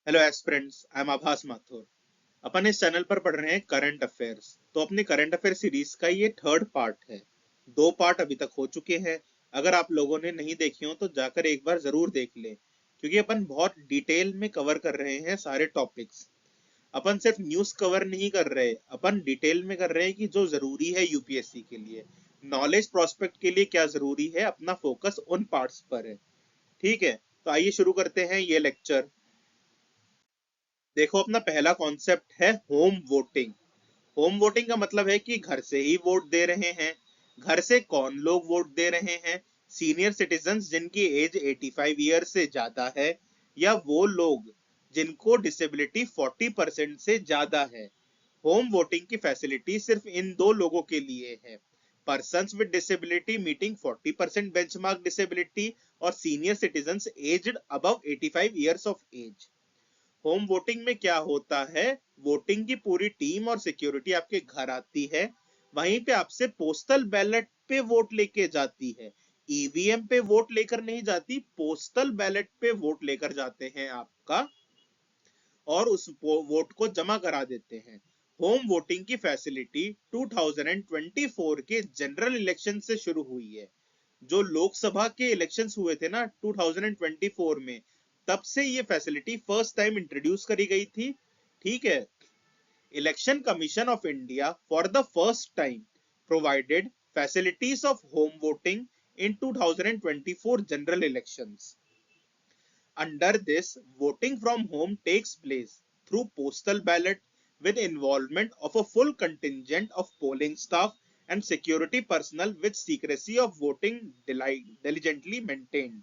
Hello aspirants, I am आभास माथुर। अपन इस channel पर पढ़ रहे हैं करंट अफेयर्स। तो अपनी करंट अफेयर सीरीज का ये थर्ड पार्ट है। दो पार्ट अभी तक हो चुके हैं। अगर आप लोगों ने नहीं देखे हो तो जाकर एक बार जरूर देख लें, क्योंकि अपन बहुत डिटेल में कवर कर रहे हैं सारे टॉपिक्स। अपन सिर्फ न्यूज कवर नहीं कर रहे, अपन डिटेल में कर रहे हैं कि जो जरूरी है यूपीएससी के लिए, नॉलेज प्रोस्पेक्ट के लिए क्या जरूरी है, अपना फोकस उन पार्ट्स पर है। ठीक है, तो आइए शुरू करते हैं ये लेक्चर। देखो, अपना पहला कॉन्सेप्ट है होम वोटिंग। होम वोटिंग का मतलब है कि घर से ही वोट दे रहे हैं। घर से कौन लोग वोट दे रहे हैं? सीनियर सिटीजन्स जिनकी एज 85 ईयर से ज्यादा है, या वो लोग जिनको डिसेबिलिटी 40% से ज्यादा है। होम वोटिंग की फैसिलिटी सिर्फ इन दो लोगों के लिए है: persons with disability meeting 40% benchmark disability, और senior citizens aged above 85 years of age. Home voting में क्या होता है? वोटिंग की पूरी टीम और सिक्योरिटी आपके घर आती है। वहीं पे आपसे पोस्टल बैलेट पे वोट लेके जाती है। ईवीएम पे वोट लेकर नहीं जाती, पोस्टल बैलेट पे वोट लेकर जाते हैं आपका, और उस वोट को जमा करा देते हैं। होम वोटिंग की फैसिलिटी 2024 के जनरल इलेक्शन से शुरू हुई है। जो लोकसभा के इलेक्शंस हुए थे ना 2024 में, तब से ये फैसिलिटी फर्स्ट टाइम इंट्रोड्यूस करी गई थी। ठीक है, election commission of India for the first time provided facilities of home voting in 2024 general elections. Under this, voting from home takes place through postal ballot with involvement of a full contingent of polling staff and security personnel with secrecy of voting diligently maintained.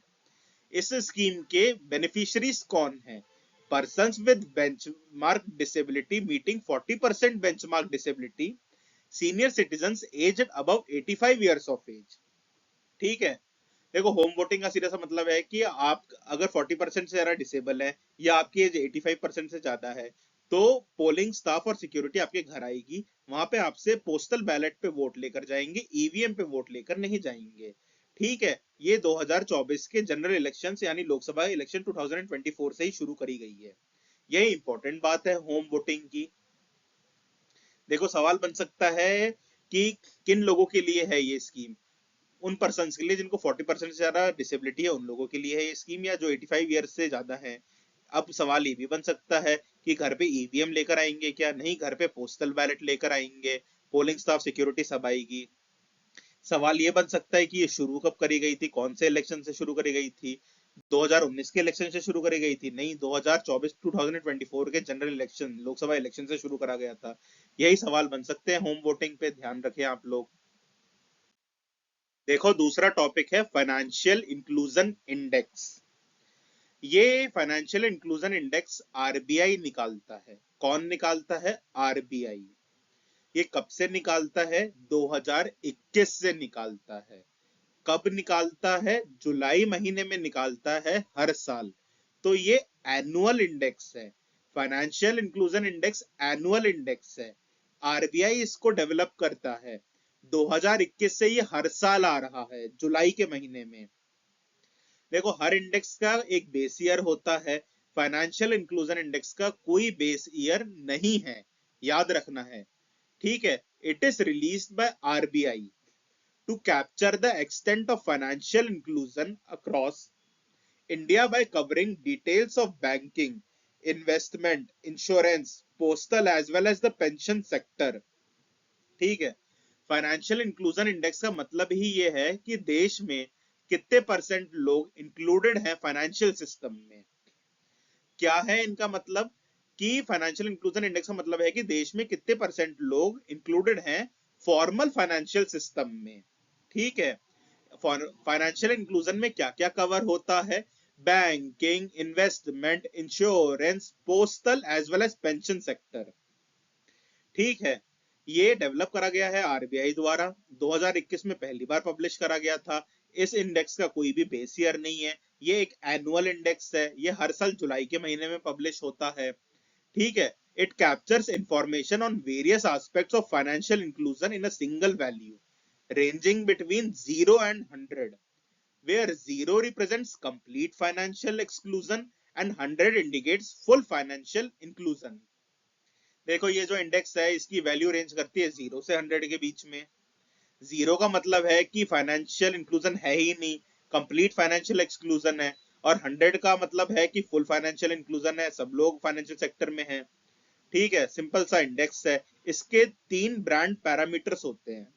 इस scheme के beneficiaries कौन हैं? Persons with benchmark disability meeting 40% benchmark disability, senior citizens aged above 85 years of age। ठीक है, देखो, home voting का सीधा सा मतलब है कि आप अगर 40% से ज्यादा डिसेबल है, या आपकी एज 85% से ज्यादा है, तो पोलिंग स्टाफ और सिक्योरिटी आपके घर आएगी। वहां पे आपसे पोस्टल बैलेट पे वोट लेकर जाएंगे, ईवीएम पे वोट लेकर नहीं जाएंगे। ठीक है, ये 2024 के जनरल इलेक्शन यानी लोकसभा इलेक्शन 2024 से ही शुरू करी गई है। यही इंपॉर्टेंट बात है होम वोटिंग की। देखो, सवाल बन सकता है कि किन लोगों के लिए है ये स्कीम। उन पर्सन के लिए जिनको 40% से ज्यादा डिसेबिलिटी है, उन लोगों के लिए है ये स्कीम, या जो 85 ईयर से ज्यादा है। अब सवाल ये भी बन सकता है कि घर पे ईवीएम लेकर आएंगे क्या? नहीं, घर पे पोस्टल बैलेट लेकर आएंगे, पोलिंग स्टाफ सिक्योरिटी सब आएगी। सवाल ये बन सकता है कि ये शुरू कब करी गई थी, कौन से इलेक्शन से शुरू करी गई थी? 2019 के इलेक्शन से शुरू करी गई थी? नहीं, 2024 2024 के जनरल इलेक्शन लोकसभा इलेक्शन से शुरू करा गया था। यही सवाल बन सकते हैं होम वोटिंग पे, ध्यान रखें आप लोग। देखो, दूसरा टॉपिक है फाइनेंशियल इंक्लूजन इंडेक्स। ये फाइनेंशियल इंक्लूजन इंडेक्स आरबीआई निकालता है। कौन निकालता है? आरबीआई। ये कब से निकालता है? 2021 से निकालता है। कब निकालता है? जुलाई महीने में निकालता है, हर साल। तो ये एनुअल इंडेक्स है। Financial inclusion index annual index है। आरबीआई इसको डेवलप करता है। 2021 से ये हर साल आ रहा है, जुलाई के महीने में। देखो, हर इंडेक्स का एक बेस ईयर होता है। फाइनेंशियल इंक्लूजन इंडेक्स का कोई बेस ईयर नहीं है, याद रखना है। ठीक है, it is released by RBI to capture the extent of financial inclusion across India by covering details of banking, investment, insurance, postal as well as the pension sector। ठीक है, फाइनेंशियल इंक्लूजन इंडेक्स का मतलब ही ये है कि देश में कितने परसेंट लोग इंक्लूडेड हैं फाइनेंशियल सिस्टम में। क्या है इनका मतलब? कि फाइनेंशियल इंक्लूजन इंडेक्स का मतलब है कि देश में कितने परसेंट लोग इंक्लूडेड हैं फॉर्मल फाइनेंशियल सिस्टम में। ठीक है, फाइनेंशियल इंक्लूजन में क्या क्या कवर होता है? Banking, investment, insurance, postal as well as pension sector. ठीक है, ये डेवलप करा गया है आरबीआई द्वारा। 2021 में पहली बार पब्लिश करा गया था। इस इंडेक्स का कोई भी बेस ईयर नहीं है, ये एक एनुअल इंडेक्स है। ये हर साल जुलाई के महीने में पब्लिश होता है। ठीक है, it captures information on various aspects of financial inclusion in a single value ranging between 0 and 100, where 0 represents complete financial exclusion and 100 indicates full financial inclusion. देखो ये जो इंडेक्स है इसकी वैल्यू रेंज करती है 0 से 100 के बीच में। 0 का मतलब है कि फाइनेंशियल इंक्लूजन है ही नहीं, कंप्लीट फाइनेंशियल एक्सक्लूजन है। और 100 का मतलब है कि फुल फाइनेंशियल इंक्लूजन है, सब लोग फाइनेंशियल सेक्टर में हैं। ठीक है, सिंपल सा इंडेक्स है। इसके 3 ब्रांड पैरामीटर्स होते हैं।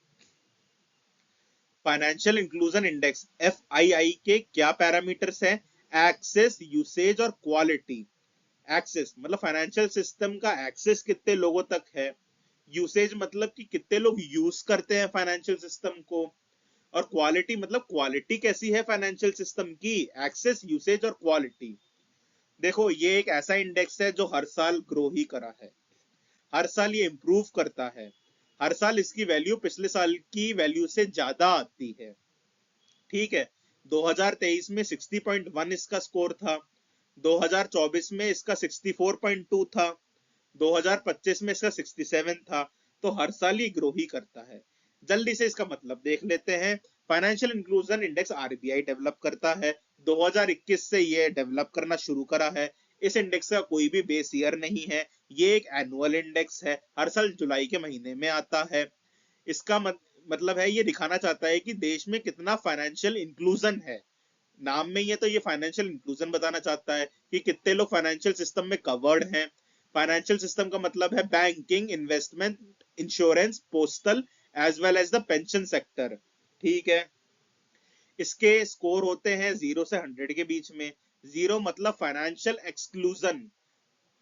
फाइनेंशियल इंक्लूजन इंडेक्स FII के क्या पैरामीटर्स हैं? एक्सेस, यूसेज और क्वालिटी। एक्सेस मतलब फाइनेंशियल सिस्टम का एक्सेस कितने लोगों तक है, यूसेज मतलब कि कितने लोग यूज करते हैं फाइनेंशियल सिस्टम को, और क्वालिटी मतलब क्वालिटी कैसी है फाइनेंशियल सिस्टम की, एक्सेस, यूसेज और क्वालिटी। देखो ये एक ऐसा इंडेक्स है जो हर साल ग्रो ही करा है, हर साल ये इंप्रूव करता है, हर साल इसकी वैल्यू पिछले साल की वैल्यू से ज्यादा आती है। ठीक है, 2023 में 60.1 इसका स्कोर था, 2024 में इसका 64.2 था, 2025 में इसका 67 था। तो हर साल ये ग्रो ही करता है। जल्दी से इसका मतलब देख लेते हैं। Financial inclusion index RBI develop करता है, 2021 से ये डेवलप करना शुरू करा है। इस इंडेक्स का कोई भी बेस ईयर नहीं है, ये एक एनुअल इंडेक्स है, हर साल जुलाई के महीने में आता है। इसका मतलब है ये दिखाना चाहता है कि देश में कितना फाइनेंशियल इंक्लूजन है। नाम में ही है तो ये फाइनेंशियल इंक्लूजन बताना चाहता है कि कितने लोग फाइनेंशियल सिस्टम में कवर्ड हैं। फाइनेंशियल सिस्टम का मतलब है banking, investment, insurance, postal as well as the pension sector. ठीक है, इसके स्कोर होते हैं 0 से 100 के बीच में। 0 मतलब फाइनेंशियल एक्सक्लूजन,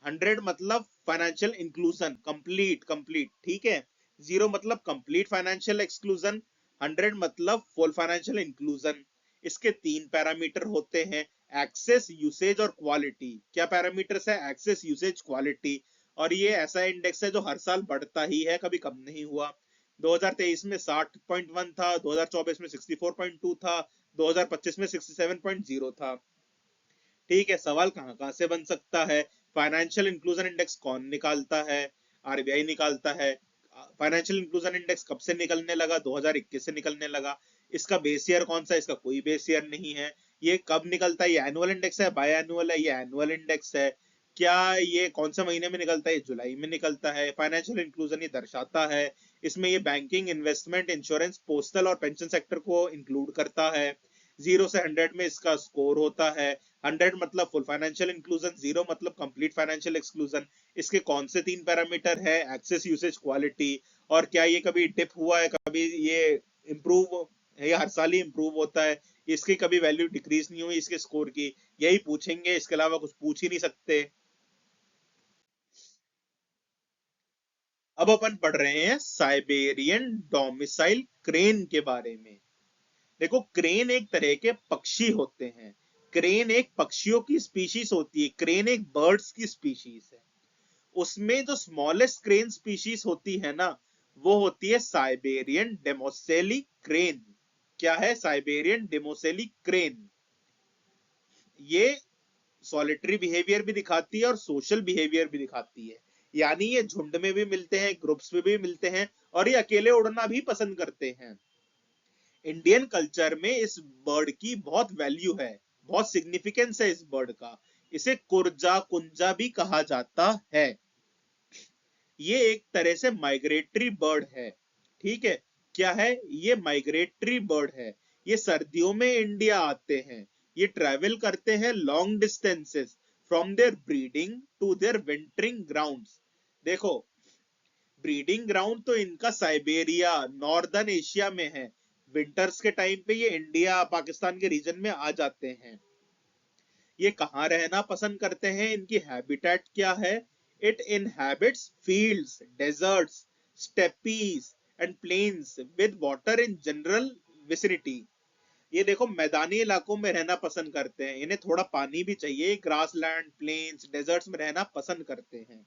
100 मतलब फाइनेंशियल इंक्लूजन, कंप्लीट कंप्लीट। ठीक है, 0 मतलब कंप्लीट फाइनेंशियल एक्सक्लूजन, 100 मतलब फुल फाइनेंशियल इंक्लूजन। इसके 3 पैरामीटर होते हैं, एक्सेस, यूसेज और क्वालिटी। क्या पैरामीटर्स है? Access, usage, quality. और ये ऐसा इंडेक्स है जो हर साल बढ़ता ही है, कभी कम नहीं हुआ। 2023 में 60.1 था, 2024 में 64.2 था, 2025 में 67.0 था। ठीक है, सवाल कहां कहां से बन सकता है? फाइनेंशियल इंक्लूजन इंडेक्स कौन निकालता है? आरबीआई निकालता है। फाइनेंशियल इंक्लूजन इंडेक्स कब से निकलने लगा? 2021 से निकलने लगा। इसका बेस ईयर कौन सा? इसका कोई बेस ईयर नहीं है। ये कब निकलता है? ये एनुअल इंडेक्स है, बाय एनुअल है? ये एनुअल इंडेक्स है। क्या ये कौन से महीने में निकलता है? जुलाई में निकलता है। फाइनेंशियल इंक्लूजन ये दर्शाता है, इसमें ये बैंकिंग, इन्वेस्टमेंट, इंश्योरेंस, पोस्टल और पेंशन सेक्टर को इंक्लूड करता है। 0 से 100 में इसका स्कोर होता है। 100 मतलब फुल फाइनेंशियल इंक्लूजन, 0 मतलब कंप्लीट फाइनेंशियल एक्सक्लूजन। इसके कौन से 3 पैरामीटर है? Access, usage, quality. और क्या ये कभी डिप हुआ है? कभी ये इंप्रूव, ये हर साल ही इंप्रूव होता है? इसकी कभी वैल्यू डिक्रीज नहीं हुई इसके स्कोर की? यही पूछेंगे, इसके अलावा कुछ पूछ ही नहीं सकते। अब अपन पढ़ रहे हैं साइबेरियन डोमिसाइल क्रेन के बारे में। देखो क्रेन एक तरह के पक्षी होते हैं, क्रेन एक पक्षियों की स्पीशीज होती है, क्रेन एक बर्ड्स की स्पीशीज है। उसमें जो स्मॉलेस्ट क्रेन स्पीशीज होती है ना, वो होती है साइबेरियन डेमोसेली क्रेन। क्या है? Siberian demoiselle crane. ये सॉलिटरी बिहेवियर भी दिखाती है और सोशल बिहेवियर भी दिखाती है। यानी ये झुंड में भी मिलते हैं, ग्रुप्स में भी मिलते हैं, और ये अकेले उड़ना भी पसंद करते हैं। इंडियन कल्चर में इस बर्ड की बहुत वैल्यू है, बहुत सिग्निफिकेंस है इस बर्ड का। इसे कुर्जा कुंजा भी कहा जाता है। ये एक तरह से माइग्रेटरी बर्ड है। ठीक है, क्या है? ये माइग्रेटरी बर्ड है। ये सर्दियों में इंडिया आते हैं। ये ट्रेवल करते हैं long distances from their breeding to their wintering grounds. देखो ब्रीडिंग ग्राउंड तो इनका साइबेरिया, नॉर्दर्न एशिया में है। विंटर्स के टाइम पे ये इंडिया, पाकिस्तान के रीजन में आ जाते हैं। ये कहाँ रहना पसंद करते हैं? इनकी हैबिटेट क्या है? It inhabits fields, deserts, steppes and plains with water in general vicinity. ये देखो मैदानी इलाकों में रहना पसंद करते हैं, इन्हें थोड़ा पानी भी चाहिए। ग्रासलैंड, प्लेन्स, डेजर्ट्स में रहना पसंद करते हैं।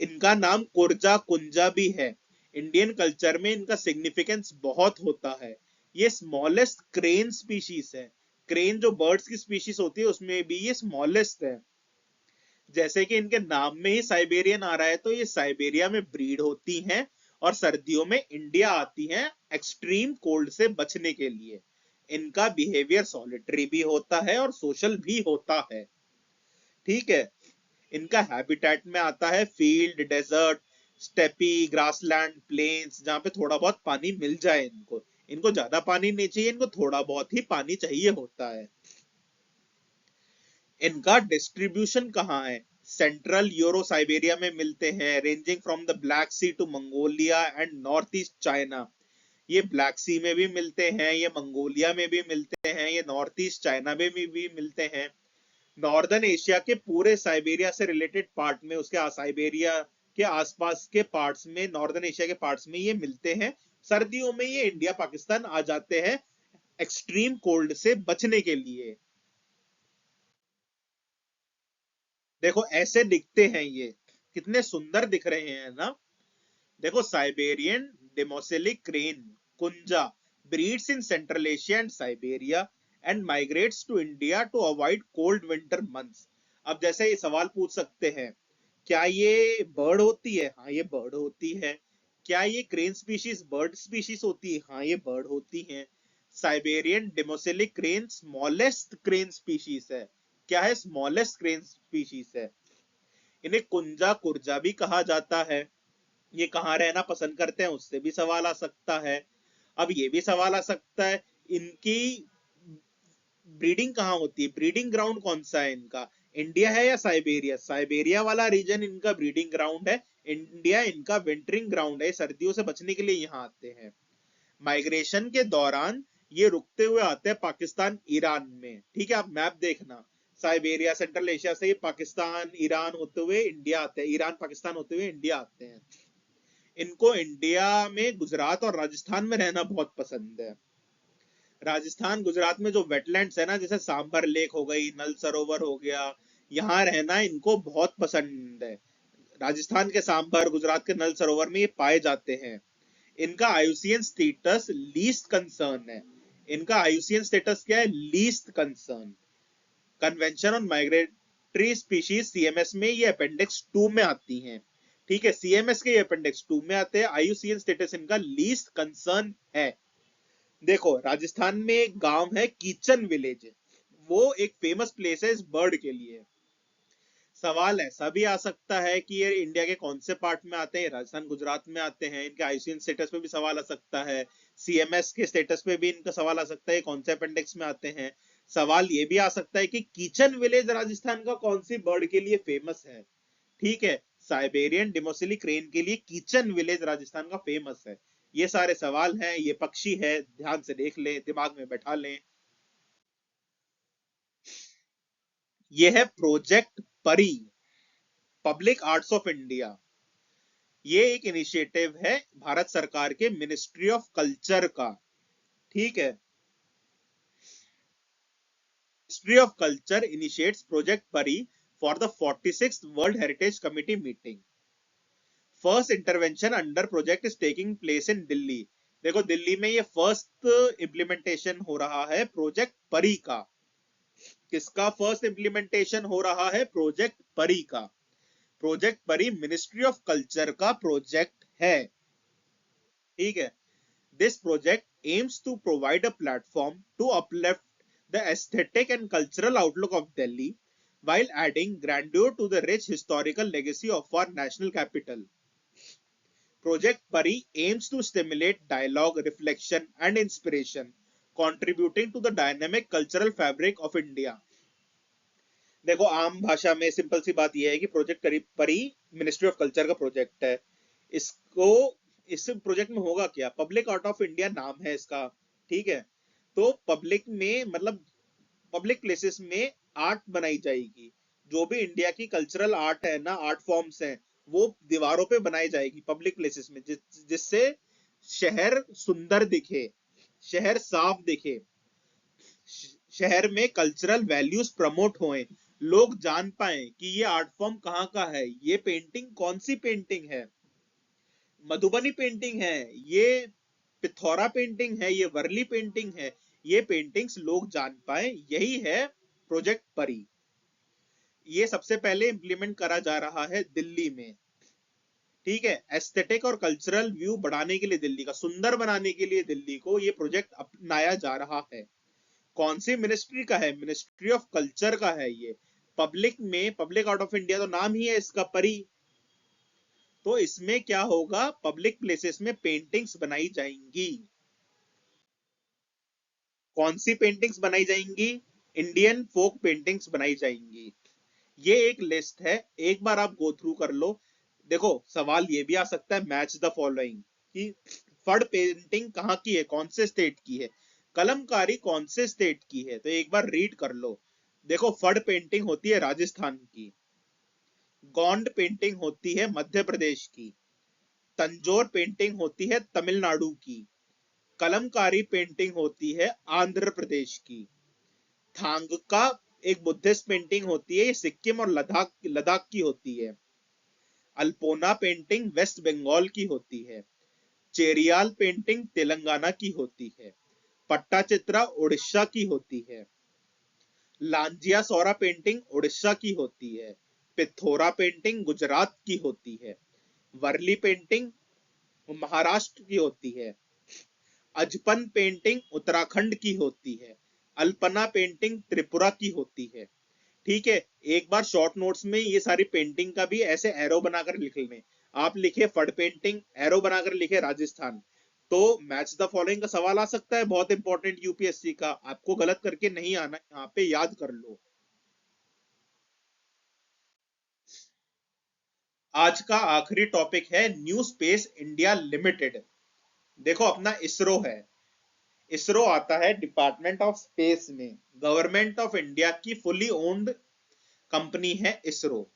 इनका नाम कुर्जा कुंजा भी है। इंडियन कल्चर में इनका सिग्निफिकेंस बहुत होता है। ये स्मॉलेस्ट क्रेन स्पीशीज है। क्रेन जो बर्ड्स की स्पीशीज होती है उसमें भी ये स्मॉलेस्ट है। जैसे कि इनके नाम में ही साइबेरियन आ रहा है, तो ये साइबेरिया में ब्रीड होती हैं और सर्दियों में इंडिया आती हैं एक्सट्रीम कोल्ड से बचने के लिए। इनका बिहेवियर सॉलिटरी भी होता है और सोशल भी होता है। ठीक है। इनका हैबिटेट में आता है field, desert, steppe, grassland, plains, जहां पे थोड़ा बहुत पानी मिल जाए इनको। इनको ज्यादा पानी नहीं चाहिए, इनको थोड़ा बहुत ही पानी चाहिए होता है। इनका डिस्ट्रीब्यूशन कहाँ है? सेंट्रल यूरो साइबेरिया में मिलते हैं, ranging from the Black Sea to Mongolia and north east China. ये ब्लैक सी में भी मिलते हैं, ये मंगोलिया में भी मिलते हैं, ये नॉर्थ ईस्ट चाइना में भी मिलते हैं। नॉर्दर्न एशिया के पूरे साइबेरिया से रिलेटेड पार्ट में, उसके साइबेरिया के आसपास के पार्ट्स में, नॉर्दर्न एशिया के पार्ट्स में ये मिलते हैं। सर्दियों में ये इंडिया पाकिस्तान आ जाते हैं एक्सट्रीम कोल्ड से बचने के लिए। देखो ऐसे दिखते हैं ये, कितने सुंदर दिख रहे हैं ना। देखो, Siberian demoiselle crane kunja breeds in central Asia and Siberia and migrates to India to avoid cold winter months. अब जैसे ये सवाल पूछ सकते हैं, क्या ये बर्ड होती है? हाँ, ये बर्ड होती है। क्या ये क्रेन स्पीशीज बर्ड स्पीशीज होती है? हाँ, ये बर्ड होती है। Siberian demoiselle crane smallest crane species है। क्या है? स्मॉलेस्ट क्रेन स्पीशीज है। इन्हें कुंजा कुर्जा भी कहा जाता है। ये कहाँ रहना पसंद करते हैं, उससे भी सवाल आ सकता है। अब ये भी सवाल आ सकता है, इनकी ब्रीडिंग कहाँ होती है? ब्रीडिंग ग्राउंड कौन सा है इनका? इंडिया है या साइबेरिया? साइबेरिया वाला रीजन इनका ब्रीडिंग ग्राउंड है, इंडिया इनका विंटरिंग ग्राउंड है। सर्दियों से बचने के लिए यहाँ आते हैं। माइग्रेशन के दौरान ये रुकते हुए आते हैं पाकिस्तान ईरान में। ठीक है, आप मैप देखना, साइबेरिया सेंट्रल एशिया से ये पाकिस्तान ईरान होते हुए इंडिया आते हैं, ईरान पाकिस्तान होते हुए इंडिया आते हैं। इनको इंडिया में गुजरात और राजस्थान में रहना बहुत पसंद है। राजस्थान गुजरात में जो वेटलैंड्स है ना, जैसे सांबर लेक हो गई, नल सरोवर हो गया, यहाँ रहना इनको बहुत पसंद है। राजस्थान के सांबर, गुजरात के नल सरोवर में ये पाए जाते हैं। इनका आईयूसीएन स्टेटस लीस्ट कंसर्न है। इनका आईयूसीएन स्टेटस क्या है? Least concern. Convention on migratory species CMS में ये अपेंडिक्स 2 में आती हैं। ठीक है, सीएमएस के ये अपेंडिक्स 2 में आते हैं। आईयूसीएन स्टेटस इनका लीस्ट कंसर्न है। देखो, राजस्थान में एक गांव है कीचन विलेज, वो एक फेमस प्लेस है इस बर्ड के लिए। सवाल ऐसा भी आ सकता है कि ये इंडिया के कौन से पार्ट में आते हैं? राजस्थान गुजरात में आते हैं। इनके आईसीएन स्टेटस पे भी सवाल आ सकता है, सीएमएस के स्टेटस पे भी इनका सवाल आ सकता है, कौन से अपेंडिक्स में आते हैं। सवाल ये भी आ सकता है कि किचन विलेज राजस्थान का कौन सी बर्ड के लिए फेमस है। ठीक है, साइबेरियन डिमोसिली क्रेन के लिए किचन विलेज राजस्थान का फेमस है। ये सारे सवाल हैं, ये पक्षी है, ध्यान से देख लें, दिमाग में बैठा लें। ये है प्रोजेक्ट परी, पब्लिक आर्ट्स ऑफ इंडिया। ये एक इनिशिएटिव है भारत सरकार के मिनिस्ट्री ऑफ कल्चर का। ठीक है, ministry of culture initiates project PARI for the 46th world heritage committee meeting. First intervention under project is taking place in Delhi. देखो, दिल्ली में ये फर्स्ट इंप्लीमेंटेशन हो रहा है प्रोजेक्ट परी का। किसका फर्स्ट इंप्लीमेंटेशन हो रहा है? प्रोजेक्ट परी का। प्रोजेक्ट परी मिनिस्ट्री ऑफ कल्चर का प्रोजेक्ट है। ठीक है, this project aims to provide a platform to uplift the aesthetic and cultural outlook of Delhi while adding grandeur to the rich historical legacy of our national capital. Project Pari aims to stimulate dialogue, reflection, and inspiration, contributing to the dynamic cultural fabric of India. देखो, आम भाषा में simple सी बात यह है कि project परी ministry of culture का प्रोजेक्ट है। इसको इस प्रोजेक्ट में होगा क्या? पब्लिक आर्ट ऑफ इंडिया नाम है इसका। ठीक है, तो पब्लिक में मतलब पब्लिक प्लेसेस में आर्ट बनाई जाएगी। जो भी इंडिया की कल्चरल आर्ट है ना, आर्ट फॉर्म्स हैं, वो दीवारों पे बनाई जाएगी पब्लिक प्लेसेस में, जिससे शहर सुंदर दिखे, शहर साफ दिखे, शहर में कल्चरल वैल्यूज प्रमोट होएं, लोग जान पाए कि ये आर्ट फॉर्म कहाँ का है, ये पेंटिंग कौन सी पेंटिंग है, मधुबनी पेंटिंग है, ये पिथौरा पेंटिंग है, ये वर्ली पेंटिंग है। ये पेंटिंग्स लोग जान पाए, यही है प्रोजेक्ट परी। ये सबसे पहले इंप्लीमेंट करा जा रहा है दिल्ली में। ठीक है, एस्थेटिक और कल्चरल व्यू बढ़ाने के लिए, दिल्ली का सुंदर बनाने के लिए दिल्ली को ये प्रोजेक्ट अपनाया जा रहा है। कौन सी मिनिस्ट्री का है? मिनिस्ट्री ऑफ कल्चर का है ये। पब्लिक में, पब्लिक आउट ऑफ इंडिया तो नाम ही है इसका, परी। तो इसमें क्या होगा, पब्लिक प्लेसेस में पेंटिंग्स बनाई जाएंगी। कौन सी पेंटिंग्स बनाई जाएंगी? इंडियन फोक पेंटिंग्स बनाई जाएंगी। ये एक लिस्ट है, एक बार आप गो थ्रू कर लो। देखो सवाल ये भी आ सकता है, मैच द फॉलोइंग, कि फड़ पेंटिंग कहाँ की है, कौन से स्टेट की है, कलमकारी कौन से स्टेट की है, तो एक बार रीड कर लो। देखो फड़ पेंटिंग होती है राजस्थान की, गौंड पेंटिंग होती है मध्य प्रदेश की, तंजोर पेंटिंग होती है तमिलनाडु की, कलमकारी पेंटिंग होती है आंध्र प्रदेश की, थांगका एक बुद्धिस्ट पेंटिंग होती है, ये सिक्किम और लद्दाख लद्दाख की होती है, अल्पोना पेंटिंग वेस्ट बंगाल की होती है, चेरियाल पेंटिंग तेलंगाना की होती है, पट्टाचित्रा उड़ीसा की होती है, लांजिया सोरा पेंटिंग उड़ीसा की होती है, पिथोरा पेंटिंग गुजरात की होती है, वर्ली पेंटिंग महाराष्ट्र की होती है, अजपन पेंटिंग उत्तराखंड की होती है, अल्पना पेंटिंग त्रिपुरा की होती है। ठीक है, एक बार शॉर्ट नोट्स में ये सारी पेंटिंग का भी ऐसे एरो बनाकर लिख लें। आप लिखे फड़ पेंटिंग, एरो बनाकर लिखे राजस्थान, तो मैच द फॉलोइंग का सवाल आ सकता है, बहुत इंपॉर्टेंट यूपीएससी का, आपको गलत करके नहीं आना, यहाँ पे याद कर लो। आज का आखिरी टॉपिक है न्यू स्पेस इंडिया लिमिटेड। देखो अपना इसरो है, इसरो आता है डिपार्टमेंट ऑफ स्पेस में, गवर्नमेंट ऑफ इंडिया की फुली ओन्ड कंपनी है इसरो।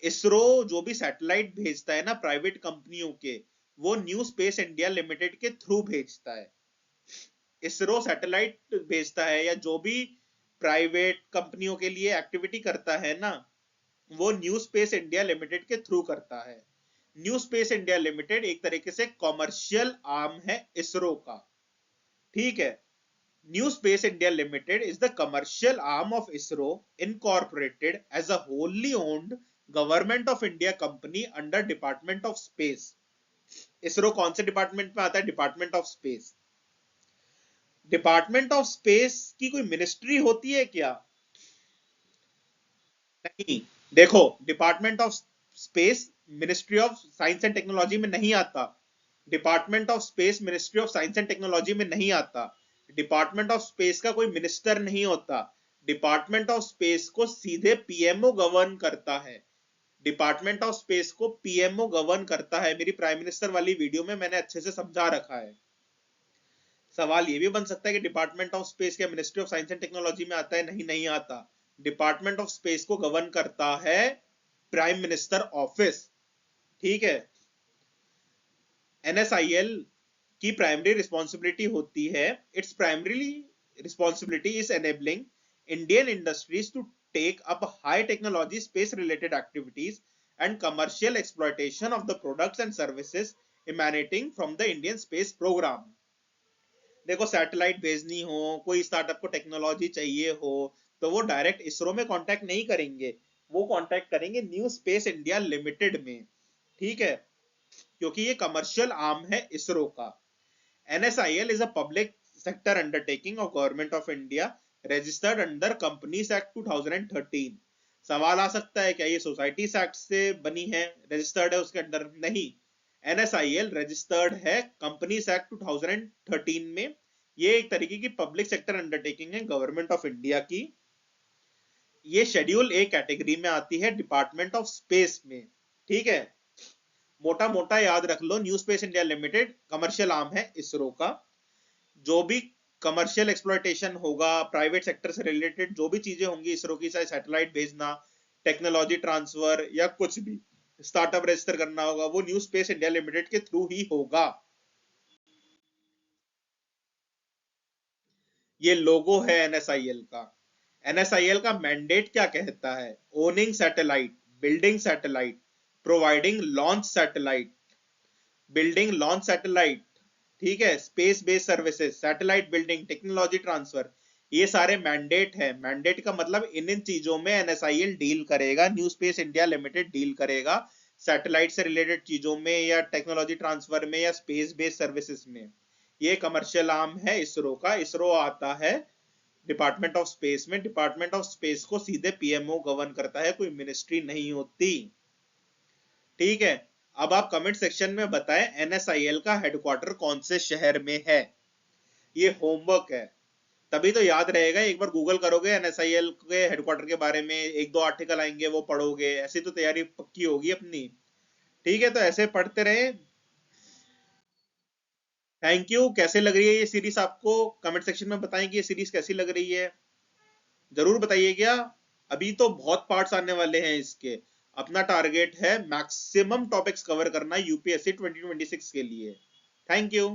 इसरो जो भी सैटेलाइट भेजता है ना प्राइवेट कंपनियों के, वो न्यू स्पेस इंडिया लिमिटेड के थ्रू भेजता है। इसरो सैटेलाइट भेजता है या जो भी प्राइवेट कंपनियों के लिए एक्टिविटी करता है ना, वो न्यू स्पेस इंडिया लिमिटेड के थ्रू करता है। न्यू स्पेस इंडिया लिमिटेड एक तरीके से कॉमर्शियल आर्म है इसरो का। ठीक है, New Space India Limited is the commercial arm of ISRO incorporated as a wholly owned Government of India company under Department of Space. ISRO कौन से डिपार्टमेंट में आता है? Department of space. Department of space की कोई ministry होती है क्या? नहीं। देखो department of space ministry of science and technology में नहीं आता, department of space ministry of science and technology में नहीं आता, डिपार्टमेंट ऑफ स्पेस का कोई मिनिस्टर नहीं होता, डिपार्टमेंट ऑफ स्पेस को सीधे पीएमओ गवर्न करता है, डिपार्टमेंट ऑफ स्पेस को पीएमओ गवर्न करता है। मेरी प्राइम मिनिस्टर वाली वीडियो में मैंने अच्छे से समझा रखा है। सवाल ये भी बन सकता है कि डिपार्टमेंट ऑफ स्पेस क्या ministry of science and technology में आता है? नहीं, नहीं आता। डिपार्टमेंट ऑफ स्पेस को गवर्न करता है प्राइम मिनिस्टर ऑफिस। ठीक है, एनएसआईएल की प्राइमरी रिस्पॉन्सिबिलिटी होती है, it's primary responsibility is enabling Indian industries to take up high technology space related activities and commercial exploitation of the products and services emanating from the Indian space program. देखो satellite भेजनी हो, कोई startup को technology चाहिए हो, तो वो direct ISRO में कांटेक्ट नहीं करेंगे, वो कांटेक्ट करेंगे न्यू स्पेस इंडिया लिमिटेड में। ठीक है, क्योंकि ये कमर्शियल आर्म है इसरो का। NSIL is a public sector undertaking of Government of India registered under Companies Act 2013। सवाल आ सकता है क्या ये सोसाइटीज एक्ट से बनी है, रजिस्टर्ड है उसके अंडर? नहीं, NSIL रजिस्टर्ड है कंपनीज एक्ट 2013 में। ये एक तरीके की पब्लिक सेक्टर अंडरटेकिंग है गवर्नमेंट ऑफ इंडिया की। ये शेड्यूल ए कैटेगरी में आती है डिपार्टमेंट ऑफ स्पेस में। ठीक है, मोटा मोटा याद रख लो, New Space India Limited commercial arm है इसरो का। जो भी कमर्शियल एक्सप्लॉयटेशन होगा, प्राइवेट सेक्टर से रिलेटेड जो भी चीजें होंगी इसरो की, चाहे सैटेलाइट भेजना, टेक्नोलॉजी ट्रांसफर या कुछ भी स्टार्टअप रजिस्टर करना होगा, वो न्यू स्पेस इंडिया लिमिटेड के थ्रू ही होगा। ये लोगो है एनएसआईएल का। एनएसआईएल का मैंडेट क्या कहता है? Owning satellite, building satellite, providing launch satellite, building launch satellite, ठीक है, space based services, satellite building, technology transfer, ये सारे मैंडेट है। मैंडेट का मतलब इन इन चीजों में एनएसआईएल डील करेगा, new Space India limited deal करेगा, सैटेलाइट से रिलेटेड चीजों में या टेक्नोलॉजी ट्रांसफर में या स्पेस बेस्ड सर्विसेज में। ये कमर्शियल आर्म है इसरो का। इसरो आता है डिपार्टमेंट ऑफ स्पेस में। डिपार्टमेंट ऑफ स्पेस को सीधे पीएमओ गवर्न करता है, कोई मिनिस्ट्री नहीं होती। ठीक है, अब आप कमेंट सेक्शन में बताएं एनएसआईएल का हेडक्वार्टर कौन से शहर में है। ये होमवर्क है, तभी तो याद रहेगा। एक बार गूगल करोगे एनएसआईएल के हेडक्वार्टर के बारे में, एक दो आर्टिकल आएंगे वो पढ़ोगे, ऐसी तो तैयारी पक्की होगी अपनी। ठीक है, तो ऐसे पढ़ते रहे। Thank you. कैसे लग रही है ये सीरीज आपको, कमेंट सेक्शन में बताएं कि ये सीरीज कैसी लग रही है, जरूर बताइएगा। अभी तो बहुत पार्ट्स आने वाले हैं इसके। अपना टारगेट है मैक्सिमम टॉपिक्स कवर करना यूपीएससी 2026 के लिए। Thank you.